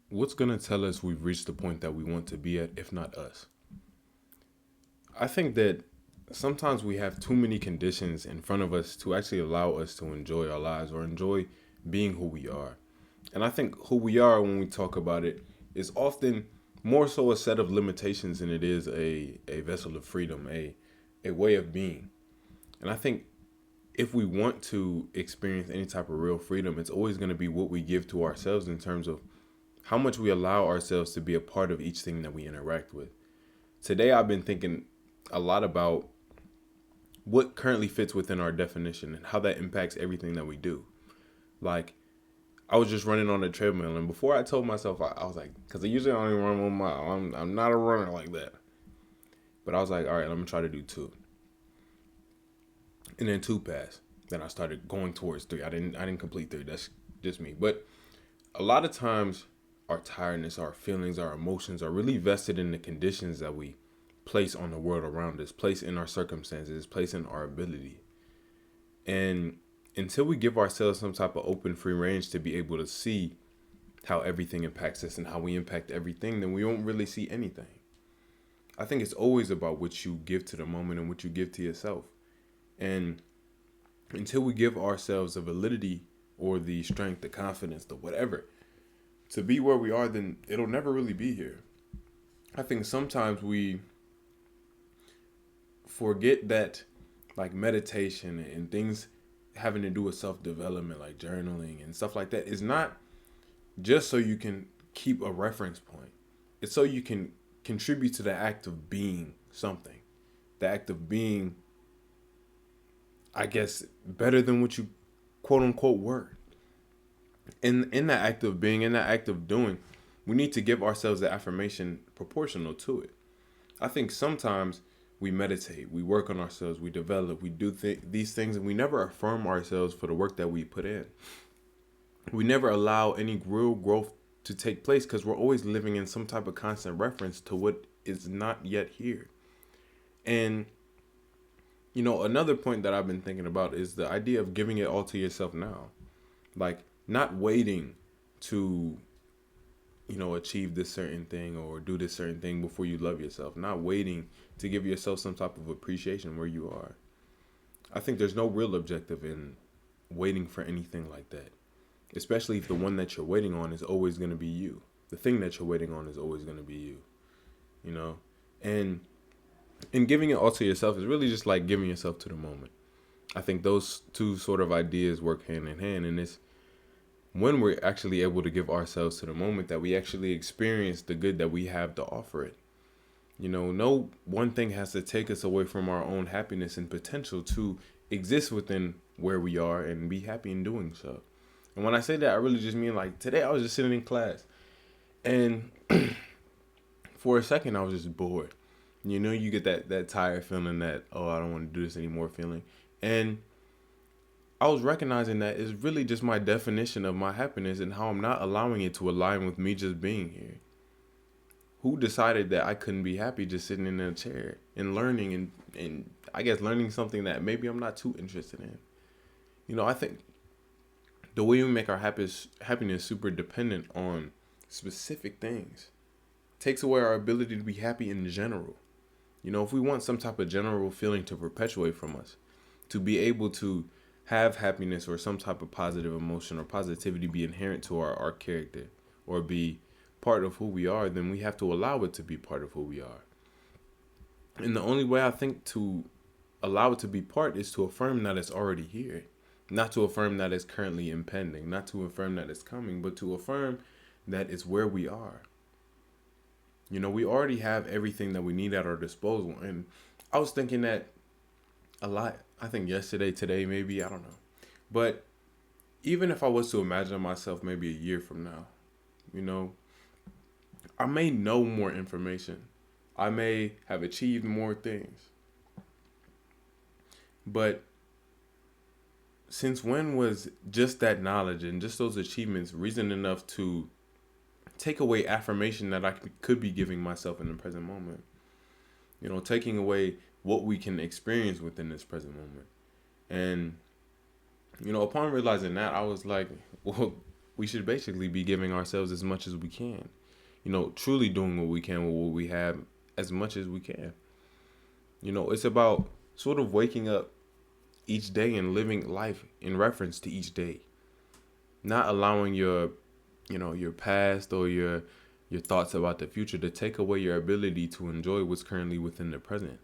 What's going to tell us we've reached the point that we want to be at, if not us? I think that sometimes we have too many conditions in front of us to actually allow us to enjoy our lives or enjoy being who we are. And I think who we are, when we talk about it, is often more so a set of limitations than it is a vessel of freedom, a way of being. And I think if we want to experience any type of real freedom, it's always going to be what we give to ourselves in terms of how much we allow ourselves to be a part of each thing that we interact with. Today, I've been thinking a lot about what currently fits within our definition and how that impacts everything that we do. Like, I was just running on the treadmill, and before I told myself, I was like, because I usually only run 1 mile. I'm not a runner like that. But I was like, all right, I'm going to try to do two. And then two passed. Then I started going towards three. I didn't complete three. That's just me. But a lot of times, our tiredness, our feelings, our emotions are really vested in the conditions that we place on the world around us, place in our circumstances, place in our ability. And until we give ourselves some type of open free range to be able to see how everything impacts us and how we impact everything, then we won't really see anything. I think it's always about what you give to the moment and what you give to yourself. And until we give ourselves the validity or the strength, the confidence, the whatever, to be where we are, then it'll never really be here. I think sometimes we forget that, like, meditation and things having to do with self-development, like journaling and stuff like that, is not just so you can keep a reference point. It's so you can contribute to the act of being something, the act of being, I guess, better than what you quote unquote were. In that act of being, in that act of doing, we need to give ourselves the affirmation proportional to it. I think sometimes we meditate, we work on ourselves, we develop, we do these things, and we never affirm ourselves for the work that we put in. We never allow any real growth to take place because we're always living in some type of constant reference to what is not yet here. And, another point that I've been thinking about is the idea of giving it all to yourself now. Like, not waiting to, achieve this certain thing or do this certain thing before you love yourself. Not waiting to give yourself some type of appreciation where you are. I think there's no real objective in waiting for anything like that. Especially if the one that you're waiting on is always going to be you. The thing that you're waiting on is always going to be you, you know? And in giving it all to yourself is really just like giving yourself to the moment. I think those two sort of ideas work hand in hand. And it's when we're actually able to give ourselves to the moment that we actually experience the good that we have to offer it. No one thing has to take us away from our own happiness and potential to exist within where we are and be happy in doing so. And when I say that, I really just mean, like, today I was just sitting in class and for a second I was just bored. You get that tired feeling, that, oh, I don't want to do this anymore feeling. And I was recognizing that it's really just my definition of my happiness and how I'm not allowing it to align with me just being here. Who decided that I couldn't be happy just sitting in a chair and learning and I guess learning something that maybe I'm not too interested in? I think the way we make our happiness super dependent on specific things takes away our ability to be happy in general. If we want some type of general feeling to perpetuate from us, to be able to have happiness or some type of positive emotion or positivity be inherent to our character or be part of who we are, then we have to allow it to be part of who we are. And the only way I think to allow it to be part is to affirm that it's already here. Not to affirm that it's currently impending, not to affirm that it's coming, but to affirm that it's where we are. We already have everything that we need at our disposal. And I was thinking that a lot, I think yesterday, today, maybe, I don't know. But even if I was to imagine myself maybe a year from now, I may know more information. I may have achieved more things. But since when was just that knowledge and just those achievements reason enough to take away affirmation that I could be giving myself in the present moment? Taking away what we can experience within this present moment. And, upon realizing that, I was like, well, we should basically be giving ourselves as much as we can. Truly doing what we can with what we have as much as we can. It's about sort of waking up each day and living life in reference to each day. Not allowing your past or your thoughts about the future to take away your ability to enjoy what's currently within the present.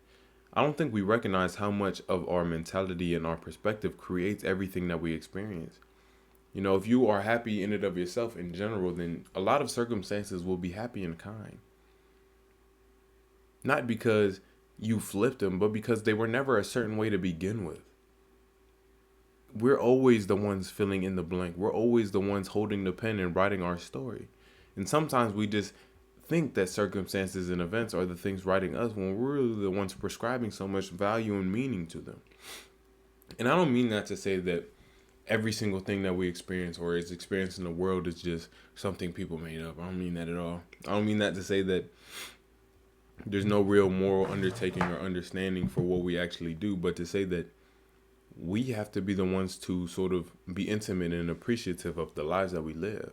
I don't think we recognize how much of our mentality and our perspective creates everything that we experience. If you are happy in and of yourself in general, then a lot of circumstances will be happy and kind. Not because you flipped them, but because they were never a certain way to begin with. We're always the ones filling in the blank. We're always the ones holding the pen and writing our story. And sometimes we just think that circumstances and events are the things writing us when we're really the ones prescribing so much value and meaning to them. And I don't mean that to say that every single thing that we experience or is experienced in the world is just something people made up. I don't mean that at all. I don't mean that to say that there's no real moral undertaking or understanding for what we actually do, but to say that we have to be the ones to sort of be intimate and appreciative of the lives that we live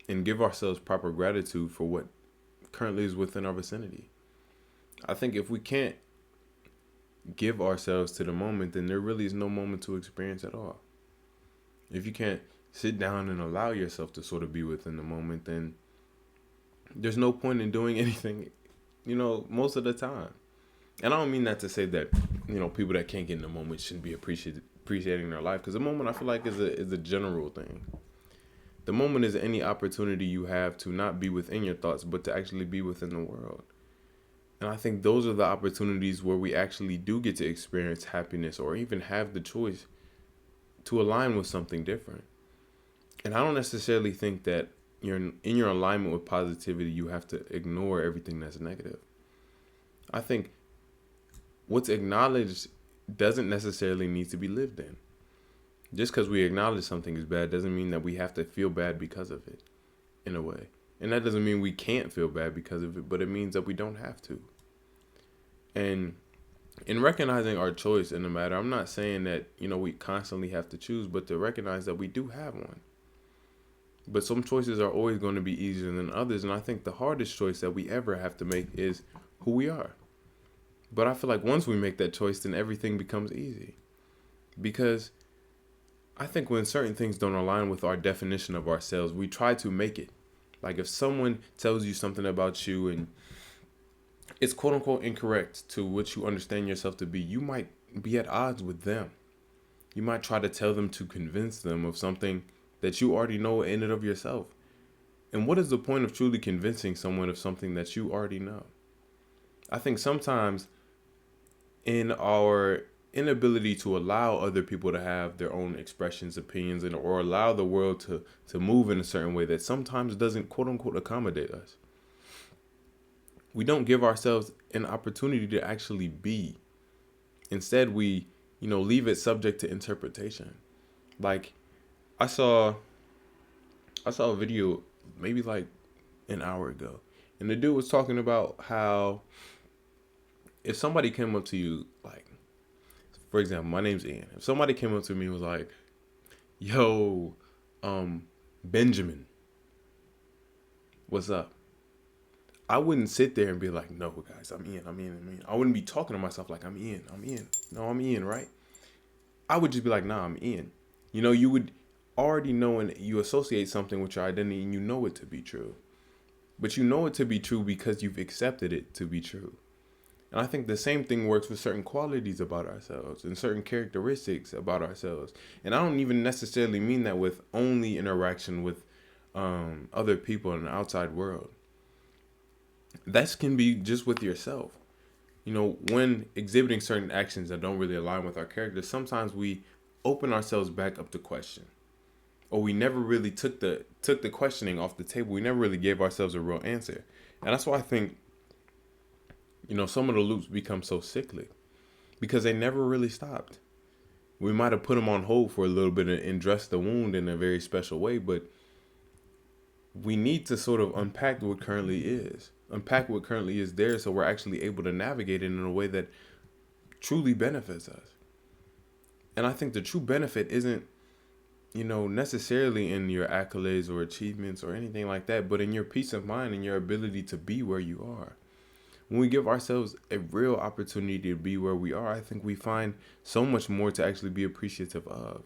and give ourselves proper gratitude for what currently is within our vicinity. I think if we can't give ourselves to the moment, then there really is no moment to experience at all. If you can't sit down and allow yourself to sort of be within the moment, then there's no point in doing anything, most of the time. And I don't mean that to say that, people that can't get in the moment shouldn't be appreciating their life. Because the moment, I feel like, is a general thing. The moment is any opportunity you have to not be within your thoughts, but to actually be within the world. And I think those are the opportunities where we actually do get to experience happiness or even have the choice to align with something different. And I don't necessarily think that in your alignment with positivity, you have to ignore everything that's negative. I think what's acknowledged doesn't necessarily need to be lived in. Just because we acknowledge something is bad doesn't mean that we have to feel bad because of it, in a way. And that doesn't mean we can't feel bad because of it, but it means that we don't have to. And in recognizing our choice in the matter, I'm not saying that, we constantly have to choose, but to recognize that we do have one. But some choices are always going to be easier than others. And I think the hardest choice that we ever have to make is who we are. But I feel like once we make that choice, then everything becomes easy. Because I think when certain things don't align with our definition of ourselves, we try to make it. Like if someone tells you something about you and it's quote unquote incorrect to what you understand yourself to be, you might be at odds with them. You might try to tell them to convince them of something that you already know in and of yourself. And what is the point of truly convincing someone of something that you already know? I think sometimes in our inability to allow other people to have their own expressions, opinions, or allow the world to move in a certain way that sometimes doesn't quote unquote accommodate us, we don't give ourselves an opportunity to actually be. Instead, we, leave it subject to interpretation. Like I saw a video maybe like an hour ago, and the dude was talking about how if somebody came up to you, like, for example, my name's Ian. If somebody came up to me and was like, yo, Benjamin, what's up? I wouldn't sit there and be like, no, guys, I'm Ian. I wouldn't be talking to myself like I'm Ian. No, I'm Ian, right? I would just be like, nah, I'm Ian. You would already know, and you associate something with your identity and you know it to be true. But you know it to be true because you've accepted it to be true. And I think the same thing works with certain qualities about ourselves and certain characteristics about ourselves. And I don't even necessarily mean that with only interaction with other people in the outside world. That can be just with yourself. When exhibiting certain actions that don't really align with our character, sometimes we open ourselves back up to question. Or we never really took the questioning off the table. We never really gave ourselves a real answer. And that's why I think, some of the loops become so cyclic. Because they never really stopped. We might have put them on hold for a little bit and dressed the wound in a very special way, but we need to sort of unpack what currently is. Unpack what currently is there so we're actually able to navigate it in a way that truly benefits us. And I think the true benefit isn't necessarily in your accolades or achievements or anything like that, but in your peace of mind and your ability to be where you are. When we give ourselves a real opportunity to be where we are, I think we find so much more to actually be appreciative of.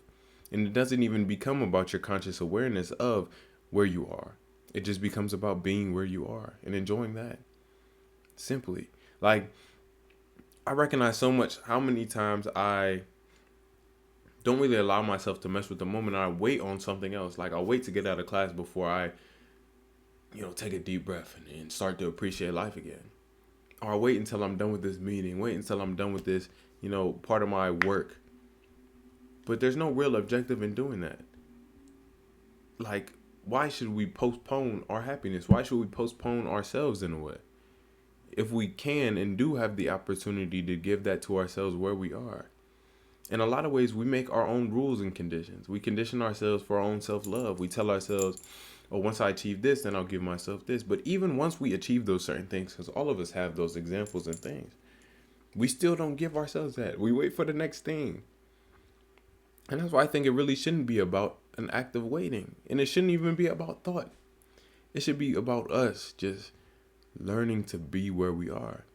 And it doesn't even become about your conscious awareness of where you are. It just becomes about being where you are and enjoying that. Simply. Like, I recognize so much how many times I don't really allow myself to mess with the moment. I wait on something else. Like, I'll wait to get out of class before I, take a deep breath and start to appreciate life again. Or I wait until I'm done with this meeting, wait until I'm done with this, part of my work. But there's no real objective in doing that. Like, why should we postpone our happiness? Why should we postpone ourselves in a way? If we can and do have the opportunity to give that to ourselves where we are. In a lot of ways, we make our own rules and conditions. We condition ourselves for our own self-love. We tell ourselves, oh, once I achieve this, then I'll give myself this. But even once we achieve those certain things, because all of us have those examples and things, we still don't give ourselves that. We wait for the next thing. And that's why I think it really shouldn't be about an act of waiting. And it shouldn't even be about thought. It should be about us just learning to be where we are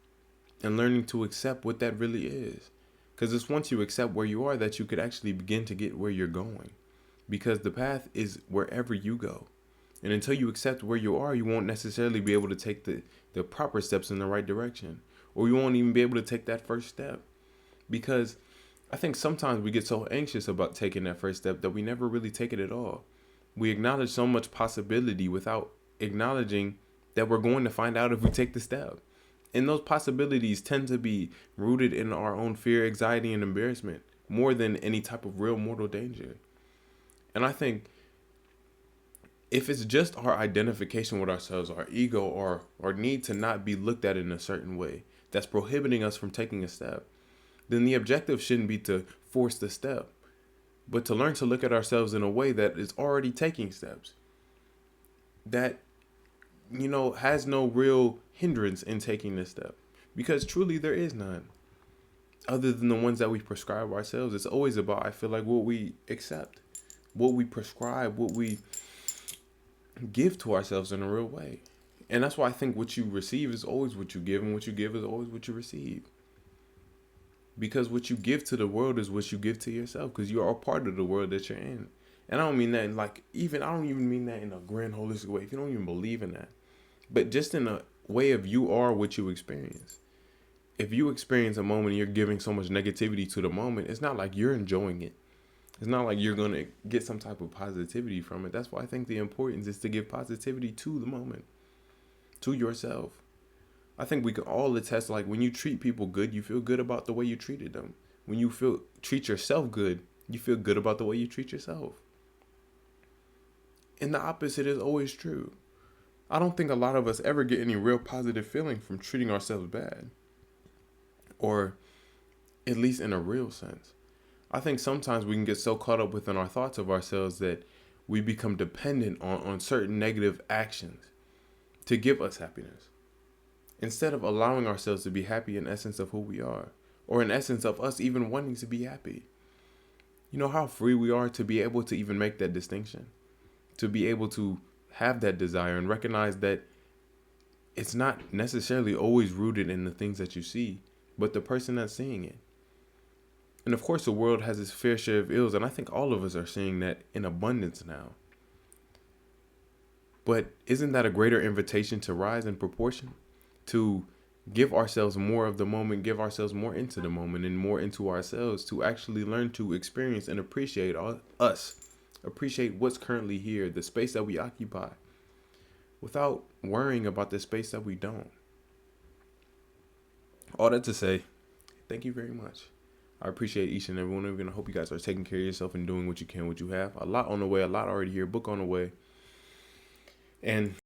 and learning to accept what that really is. Because it's once you accept where you are that you could actually begin to get where you're going. Because the path is wherever you go. And until you accept where you are, you won't necessarily be able to take the proper steps in the right direction. Or you won't even be able to take that first step. Because I think sometimes we get so anxious about taking that first step that we never really take it at all. We acknowledge so much possibility without acknowledging that we're going to find out if we take the step. And those possibilities tend to be rooted in our own fear, anxiety, and embarrassment more than any type of real mortal danger. And I think if it's just our identification with ourselves, our ego, or our need to not be looked at in a certain way that's prohibiting us from taking a step, then the objective shouldn't be to force the step, but to learn to look at ourselves in a way that is already taking steps. That has no real hindrance in taking this step. Because truly there is none. Other than the ones that we prescribe ourselves. It's always about, I feel like, what we accept. What we prescribe, what we give to ourselves in a real way. And that's why I think what you receive is always what you give, and what you give is always what you receive. Because what you give to the world is what you give to yourself. Because you are a part of the world that you're in. And I don't mean that I don't even mean that in a grand holistic way. If you don't even believe in that. But just in a way of you are what you experience. If you experience a moment and you're giving so much negativity to the moment, it's not like you're enjoying it. It's not like you're going to get some type of positivity from it. That's why I think the importance is to give positivity to the moment, to yourself. I think we can all attest, like, when you treat people good, you feel good about the way you treated them. When you treat yourself good, you feel good about the way you treat yourself. And the opposite is always true. I don't think a lot of us ever get any real positive feeling from treating ourselves bad. Or at least in a real sense. I think sometimes we can get so caught up within our thoughts of ourselves that we become dependent on certain negative actions to give us happiness. Instead of allowing ourselves to be happy in essence of who we are. Or in essence of us even wanting to be happy. You know how free we are to be able to even make that distinction. To be able to have that desire and recognize that it's not necessarily always rooted in the things that you see, but the person that's seeing it. And of course, the world has its fair share of ills, and I think all of us are seeing that in abundance now. But isn't that a greater invitation to rise in proportion? To give ourselves more of the moment, give ourselves more into the moment and more into ourselves, to actually learn to experience and appreciate us. Appreciate what's currently here, the space that we occupy, without worrying about the space that we don't. All that to say, thank you very much. I appreciate each and every one of you, and I hope you guys are taking care of yourself and doing what you can, what you have. A lot on the way, a lot already here, book on the way. And